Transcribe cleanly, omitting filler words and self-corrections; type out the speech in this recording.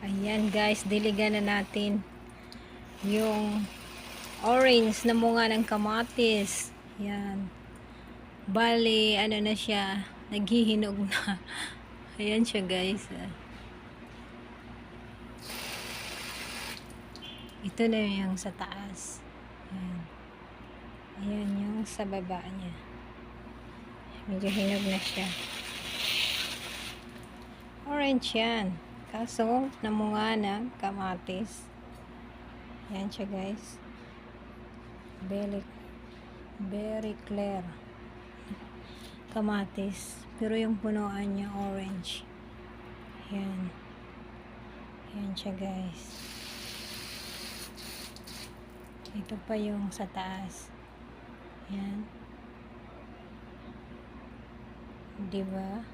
Ayan guys, diligan na natin yung orange na bunga ng kamatis. Yan. Bali, ano na siya, naghihinog na. Ayan siya guys. Ito na yung sa taas. Ayan. Ayan yung sa baba niya. Medyo hinog na siya. Orange yan. Kaso, namunga na kamatis. Ayan siya guys. Very clear. Kamatis. Pero yung punuan niya orange. Ayan. Ayan siya guys. Ito pa yung sa taas. Ayan. Diba?